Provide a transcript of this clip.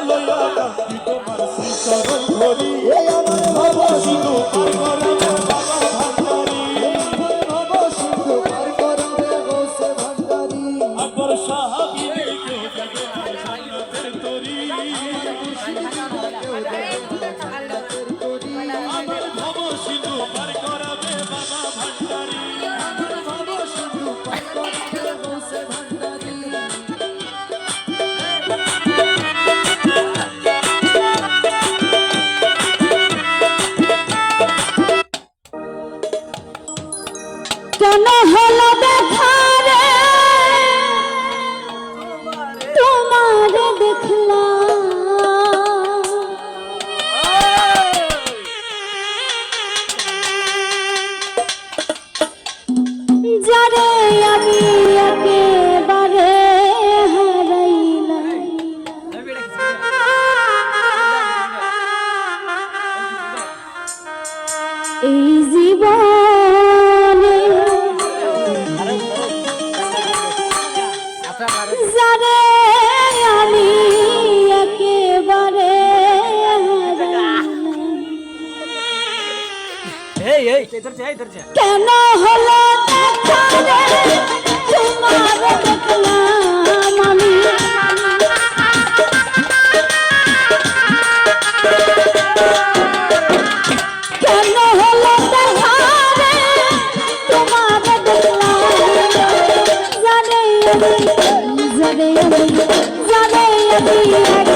লইয়া কান্দি তোমার শ্রীচরণ ধরি ভব সিন্ধু পার করাবে বাবা ভান্ডারী ভব সিন্ধু পার করাবে গৌসে ভান্ডারী আকবর সাহাবী কেউ দেবে জান্নাতের তরি আমার ভব সিন্ধু পার করাবে বাবা ভান্ডারী ভব সিন্ধু পার করাবে গৌসে ভান্ডারী কেন হলো দেখা রে তোমারে দেখলাম যারে আমি একেবারে হারাইলাম এই জীবনে যারে আমি একেবারে কেন হলো দেখা রে তোমারে দেখলাম আমি কেন হলো দেখা রে তোমারে দেখলাম জানে আমি